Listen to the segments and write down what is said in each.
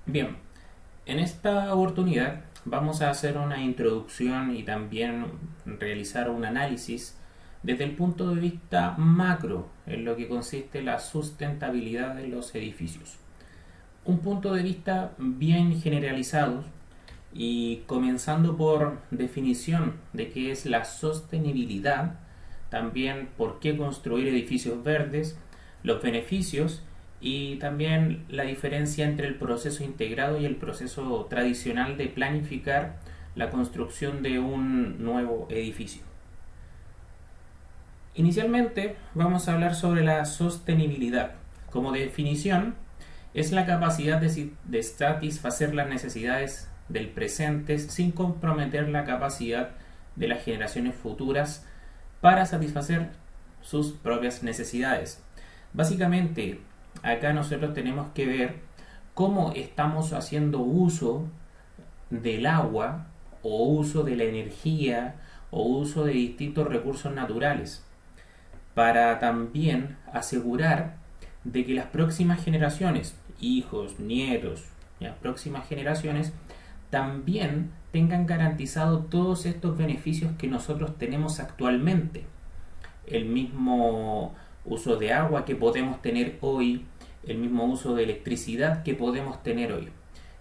Bien, en esta oportunidad vamos a hacer una introducción y también realizar un análisis desde el punto de vista macro en lo que consiste la sustentabilidad de los edificios. Un punto de vista bien generalizado y comenzando por definición de qué es la sostenibilidad, también por qué construir edificios verdes, los beneficios y también la diferencia entre el proceso integrado y el proceso tradicional de planificar la construcción de un nuevo edificio. Inicialmente vamos a hablar sobre la sostenibilidad. Como definición, es la capacidad de satisfacer las necesidades del presente sin comprometer la capacidad de las generaciones futuras para satisfacer sus propias necesidades. Básicamente, acá nosotros tenemos que ver cómo estamos haciendo uso del agua o uso de la energía o uso de distintos recursos naturales para también asegurar de que las próximas generaciones, hijos, nietos, las próximas generaciones, también tengan garantizado todos estos beneficios que nosotros tenemos actualmente. El mismo uso de agua que podemos tener hoy, el mismo uso de electricidad que podemos tener hoy.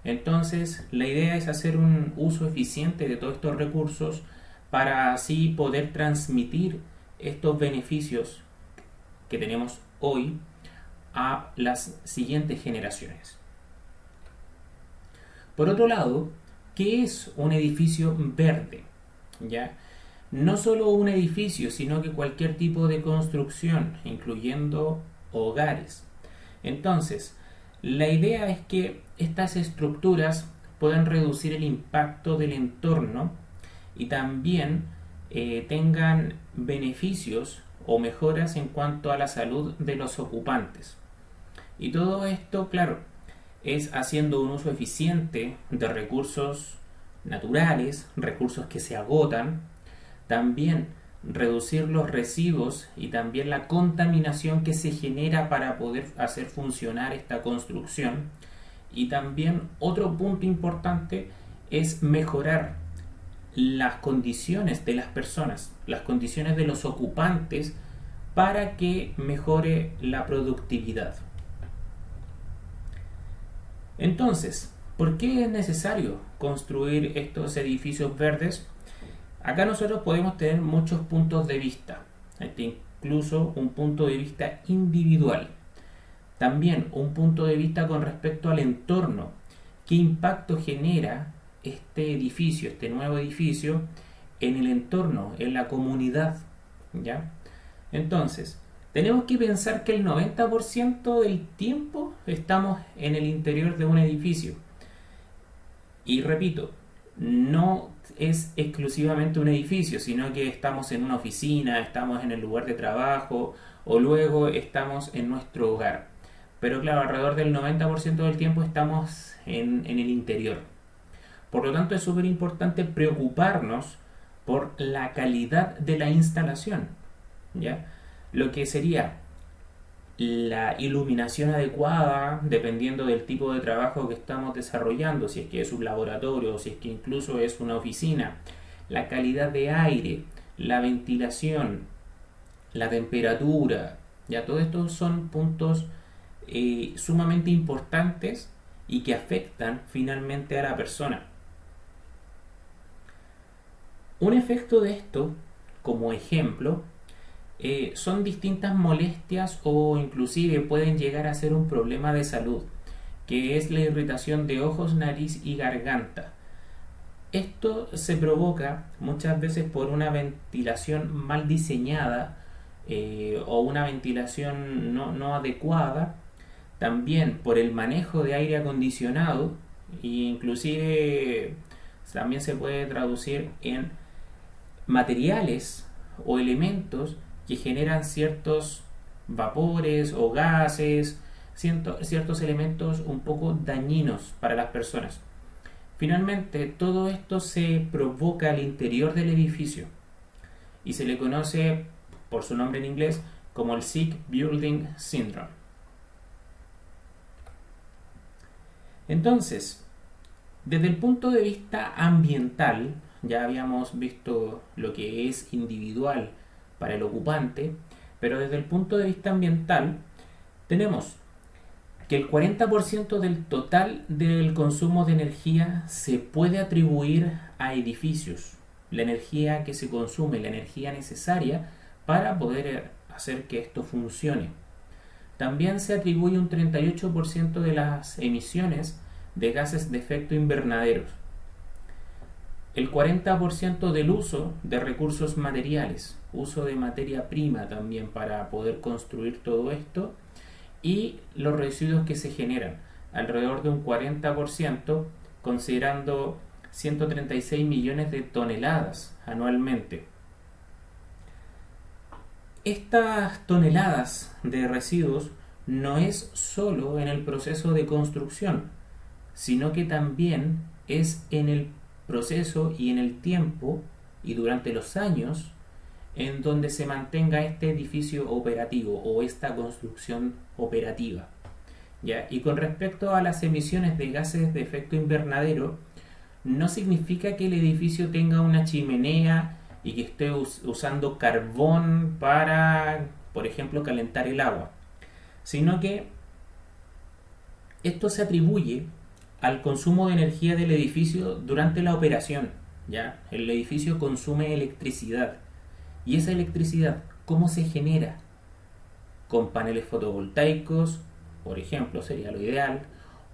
Entonces, la idea es hacer un uso eficiente de todos estos recursos para así poder transmitir estos beneficios que tenemos hoy a las siguientes generaciones. Por otro lado, ¿qué es un edificio verde? ¿Ya? No solo un edificio, sino que cualquier tipo de construcción, incluyendo hogares. Entonces, la idea es que estas estructuras puedan reducir el impacto del entorno y también tengan beneficios o mejoras en cuanto a la salud de los ocupantes. Y todo esto, claro, es haciendo un uso eficiente de recursos naturales, recursos que se agotan, también reducir los residuos y también la contaminación que se genera para poder hacer funcionar esta construcción. Y también otro punto importante es mejorar las condiciones de las personas, las condiciones de los ocupantes para que mejore la productividad. Entonces, ¿por qué es necesario construir estos edificios verdes? Acá nosotros podemos tener muchos puntos de vista, incluso un punto de vista individual. También un punto de vista con respecto al entorno. ¿Qué impacto genera este edificio, este nuevo edificio, en el entorno, en la comunidad? ¿Ya? Entonces, tenemos que pensar que el 90% del tiempo estamos en el interior de un edificio. Y repito, no es exclusivamente un edificio, sino que estamos en una oficina, estamos en el lugar de trabajo o luego estamos en nuestro hogar. Pero claro, alrededor del 90% del tiempo estamos en el interior. Por lo tanto, es súper importante preocuparnos por la calidad de la instalación, ¿ya? Lo que sería la iluminación adecuada, dependiendo del tipo de trabajo que estamos desarrollando, si es que es un laboratorio o si es que incluso es una oficina, la calidad de aire, la ventilación, la temperatura, ya todos estos son puntos sumamente importantes y que afectan finalmente a la persona. Un efecto de esto, como ejemplo, son distintas molestias o inclusive pueden llegar a ser un problema de salud, que es la irritación de ojos, nariz y garganta. Esto se provoca muchas veces por una ventilación mal diseñada o una ventilación no adecuada, también por el manejo de aire acondicionado e inclusive también se puede traducir en materiales o elementos que generan ciertos vapores o gases, ciertos elementos un poco dañinos para las personas. Finalmente, todo esto se provoca al interior del edificio y se le conoce por su nombre en inglés como el Sick Building Syndrome. Entonces, desde el punto de vista ambiental, ya habíamos visto lo que es individual para el ocupante, pero desde el punto de vista ambiental tenemos que el 40% del total del consumo de energía se puede atribuir a edificios. La energía que se consume, la energía necesaria para poder hacer que esto funcione. También se atribuye un 38% de las emisiones de gases de efecto invernadero. El 40% del uso de recursos materiales, uso de materia prima también para poder construir todo esto, y los residuos que se generan, alrededor de un 40%, considerando 136 millones de toneladas anualmente. Estas toneladas de residuos no es solo en el proceso de construcción, sino que también es en el proceso y en el tiempo y durante los años en donde se mantenga este edificio operativo o esta construcción operativa. ¿Ya? Y con respecto a las emisiones de gases de efecto invernadero, no significa que el edificio tenga una chimenea y que esté usando carbón para, por ejemplo, calentar el agua, sino que esto se atribuye al consumo de energía del edificio durante la operación. ¿Ya? El edificio consume electricidad. ¿Y esa electricidad cómo se genera? Con paneles fotovoltaicos, por ejemplo, sería lo ideal,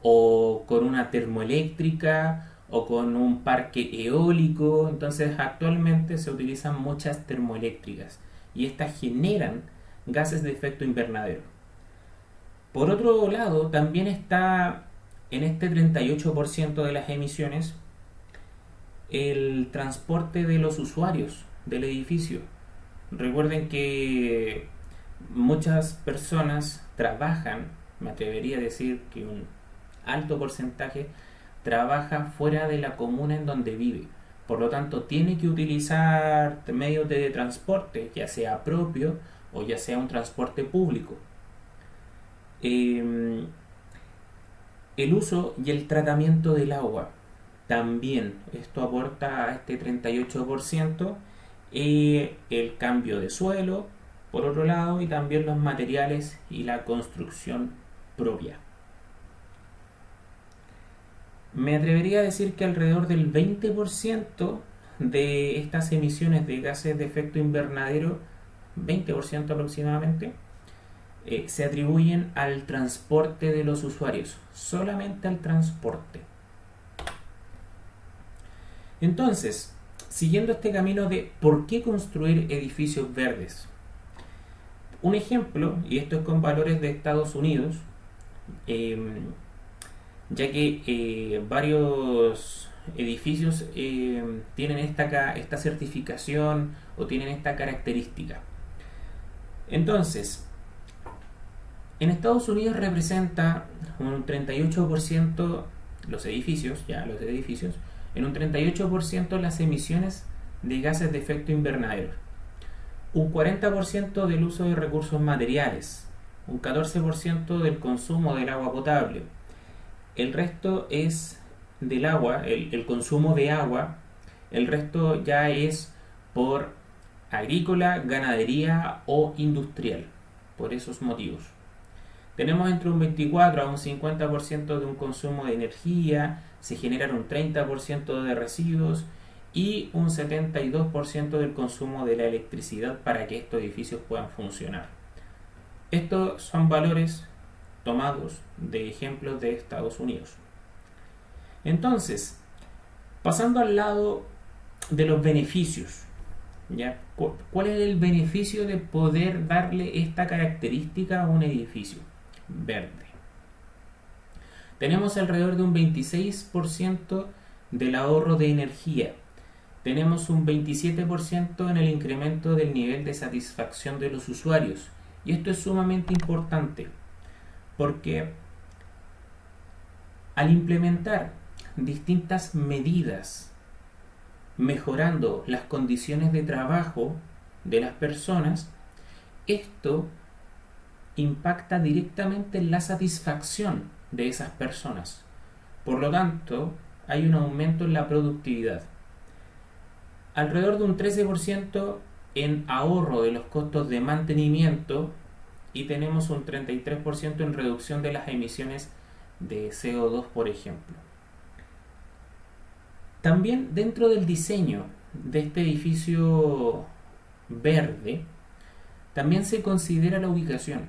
o con una termoeléctrica, o con un parque eólico. Entonces actualmente se utilizan muchas termoeléctricas y estas generan gases de efecto invernadero. Por otro lado, también está en este 38% de las emisiones el transporte de los usuarios del edificio. Recuerden que muchas personas trabajan, me atrevería a decir que un alto porcentaje trabaja fuera de la comuna en donde vive. Por lo tanto, tiene que utilizar medios de transporte, ya sea propio o ya sea un transporte público. El uso y el tratamiento del agua también, esto aporta a este 38%. El cambio de suelo, por otro lado, y también los materiales y la construcción propia. Me atrevería a decir que alrededor del 20% de estas emisiones de gases de efecto invernadero, 20% aproximadamente, se atribuyen al transporte de los usuarios, solamente al transporte. Entonces, siguiendo este camino de por qué construir edificios verdes. Un ejemplo, y esto es con valores de Estados Unidos, ya que varios edificios tienen esta certificación o tienen esta característica. Entonces, en Estados Unidos representa un 38% los edificios, en un 38% las emisiones de gases de efecto invernadero, un 40% del uso de recursos materiales, un 14% del consumo del agua potable, el resto es del agua, el consumo de agua, el resto ya es por agrícola, ganadería o industrial, por esos motivos. Tenemos entre un 24 a un 50% de un consumo de energía, se generan un 30% de residuos y un 72% del consumo de la electricidad para que estos edificios puedan funcionar. Estos son valores tomados de ejemplos de Estados Unidos. Entonces, pasando al lado de los beneficios, ¿ya? ¿Cuál es el beneficio de poder darle esta característica a un edificio verde? Tenemos alrededor de un 26% del ahorro de energía. Tenemos un 27% en el incremento del nivel de satisfacción de los usuarios. Y esto es sumamente importante porque al implementar distintas medidas mejorando las condiciones de trabajo de las personas, esto impacta directamente en la satisfacción de esas personas. Por lo tanto, hay un aumento en la productividad. Alrededor de un 13% en ahorro de los costos de mantenimiento y tenemos un 33% en reducción de las emisiones de CO2, por ejemplo. También dentro del diseño de este edificio verde, también se considera la ubicación.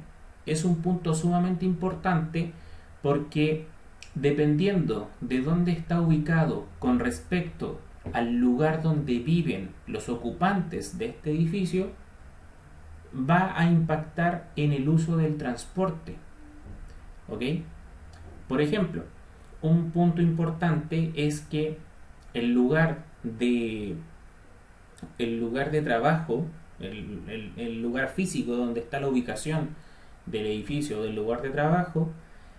Es un punto sumamente importante porque dependiendo de dónde está ubicado con respecto al lugar donde viven los ocupantes de este edificio, va a impactar en el uso del transporte. ¿Ok? Por ejemplo, un punto importante es que el lugar de trabajo, el lugar físico donde está la ubicación del edificio o del lugar de trabajo,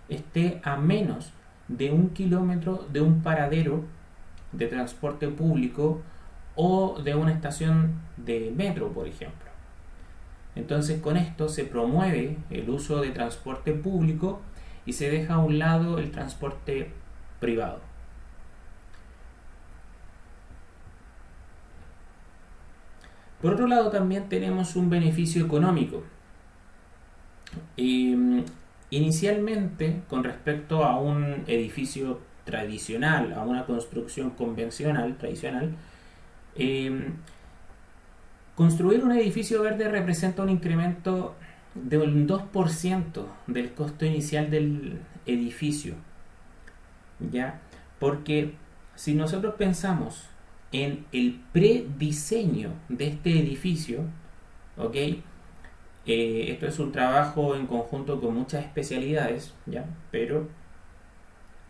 esté a menos de 1 kilómetro de un paradero de transporte público o de una estación de metro, por ejemplo. Entonces, con esto se promueve el uso de transporte público y se deja a un lado el transporte privado. Por otro lado, también tenemos un beneficio económico. Inicialmente, con respecto a un edificio tradicional, a una construcción convencional, tradicional, construir un edificio verde representa un incremento de un 2% del costo inicial del edificio, ¿ya? Porque si nosotros pensamos en el prediseño de este edificio, ¿ok? Esto es un trabajo en conjunto con muchas especialidades, ¿ya? Pero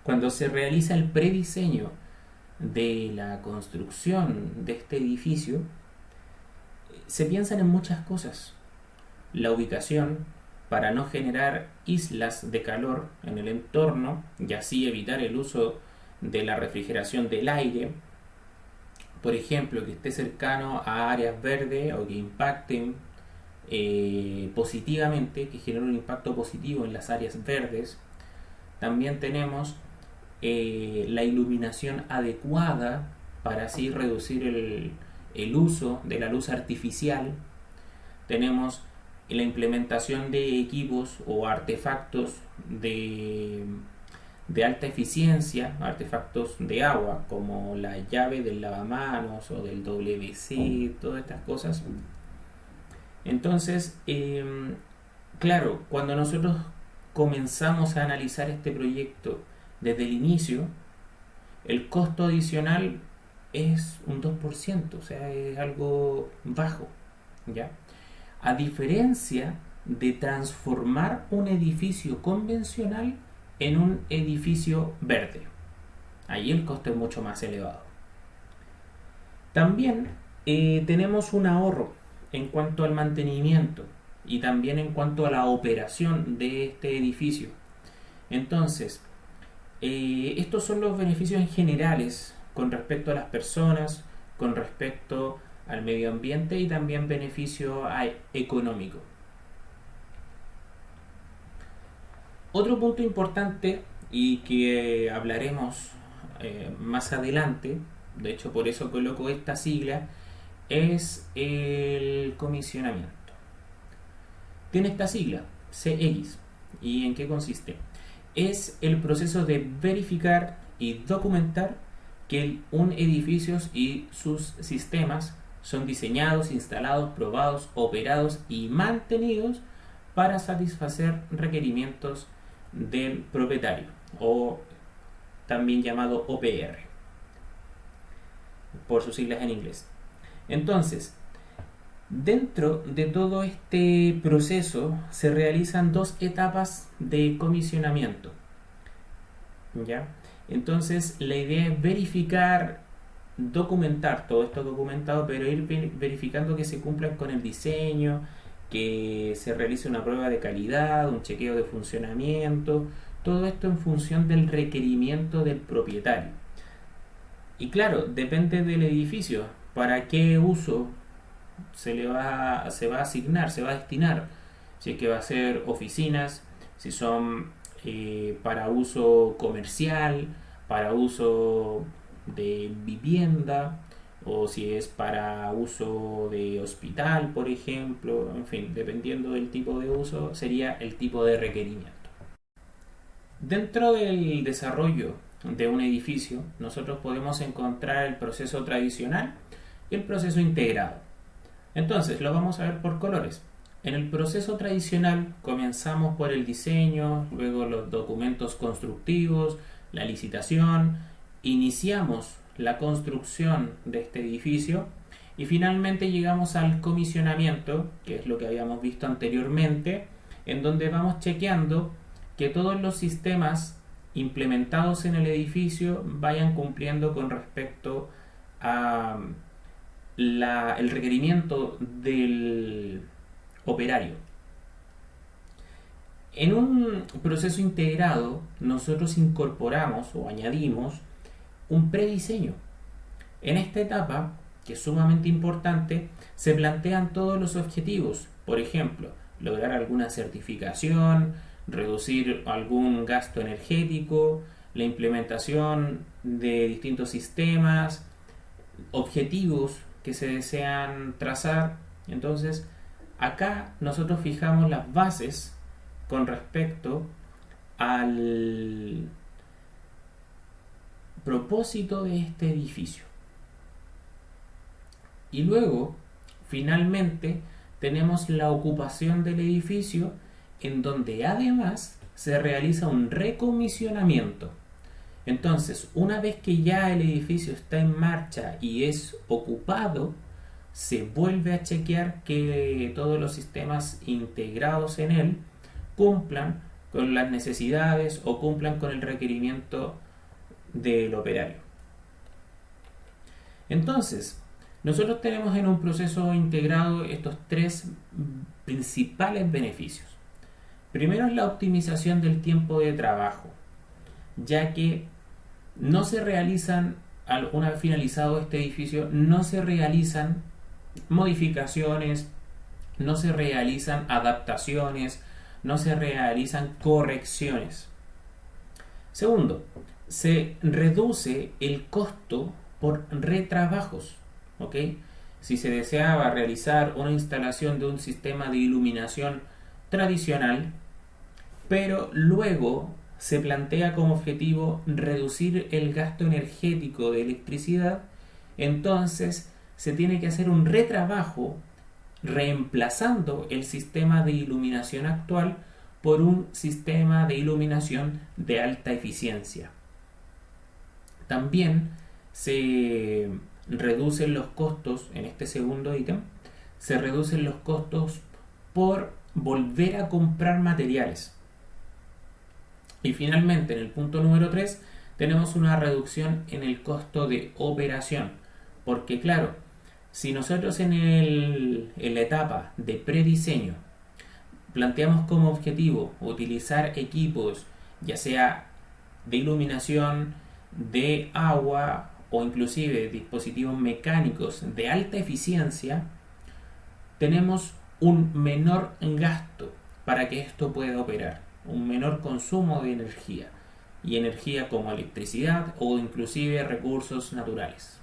cuando se realiza el prediseño de la construcción de este edificio, se piensan en muchas cosas. La ubicación, para no generar islas de calor en el entorno y así evitar el uso de la refrigeración del aire. Por ejemplo, que esté cercano a áreas verdes o que impacten positivamente, que generen un impacto positivo en las áreas verdes. También tenemos la iluminación adecuada para así reducir el uso de la luz artificial. Tenemos la implementación de equipos o artefactos de alta eficiencia, artefactos de agua como la llave del lavamanos o del WC, todas estas cosas. Entonces, claro, cuando nosotros comenzamos a analizar este proyecto desde el inicio, el costo adicional es un 2%, o sea, es algo bajo, ¿ya? A diferencia de transformar un edificio convencional en un edificio verde. Ahí el costo es mucho más elevado. También tenemos un ahorro en cuanto al mantenimiento y también en cuanto a la operación de este edificio. Entonces, estos son los beneficios en generales con respecto a las personas, con respecto al medio ambiente y también beneficio económico. Otro punto importante y que hablaremos más adelante, de hecho por eso coloco esta sigla, es el comisionamiento. Tiene esta sigla, CX. ¿Y en qué consiste? Es el proceso de verificar y documentar que un edificio y sus sistemas son diseñados, instalados, probados, operados y mantenidos para satisfacer requerimientos del propietario, o también llamado OPR, por sus siglas en inglés. Entonces, dentro de todo este proceso se realizan 2 etapas de comisionamiento, ¿ya? Entonces, la idea es verificar, documentar todo esto documentado, pero ir verificando que se cumplan con el diseño, que se realice una prueba de calidad, un chequeo de funcionamiento, todo esto en función del requerimiento del propietario. Y claro, depende del edificio, para qué uso se va a asignar, se va a destinar. Si es que va a ser oficinas, si son para uso comercial, para uso de vivienda o si es para uso de hospital, por ejemplo, en fin, dependiendo del tipo de uso, sería el tipo de requerimiento. Dentro del desarrollo de un edificio, nosotros podemos encontrar el proceso tradicional y el proceso integrado. Entonces, lo vamos a ver por colores. En el proceso tradicional comenzamos por el diseño, luego los documentos constructivos, la licitación, iniciamos la construcción de este edificio y finalmente llegamos al comisionamiento, que es lo que habíamos visto anteriormente, en donde vamos chequeando que todos los sistemas implementados en el edificio vayan cumpliendo con respecto a el requerimiento del operario. En un proceso integrado, nosotros incorporamos o añadimos un prediseño. En esta etapa, que es sumamente importante, se plantean todos los objetivos. Por ejemplo, lograr alguna certificación, reducir algún gasto energético, la implementación de distintos sistemas, objetivos que se desean trazar. Entonces, acá nosotros fijamos las bases con respecto al propósito de este edificio. Y luego, finalmente, tenemos la ocupación del edificio, en donde además se realiza un recomisionamiento. Entonces, una vez que ya el edificio está en marcha y es ocupado, se vuelve a chequear que todos los sistemas integrados en él cumplan con las necesidades o cumplan con el requerimiento del operario. Entonces, nosotros tenemos en un proceso integrado estos tres principales beneficios. Primero es la optimización del tiempo de trabajo, ya que no se realizan, una vez finalizado este edificio, no se realizan modificaciones, no se realizan adaptaciones, no se realizan correcciones. Segundo, se reduce el costo por retrabajos. ¿Ok? Si se deseaba realizar una instalación de un sistema de iluminación tradicional, pero luego se plantea como objetivo reducir el gasto energético de electricidad, entonces se tiene que hacer un retrabajo reemplazando el sistema de iluminación actual por un sistema de iluminación de alta eficiencia. También se reducen los costos, en este segundo ítem, se reducen los costos por volver a comprar materiales. Y finalmente, en el punto número 3, tenemos una reducción en el costo de operación. Porque claro, si nosotros en la etapa de prediseño planteamos como objetivo utilizar equipos, ya sea de iluminación, de agua o inclusive dispositivos mecánicos de alta eficiencia, tenemos un menor gasto para que esto pueda operar, un menor consumo de energía, y energía como electricidad o inclusive recursos naturales.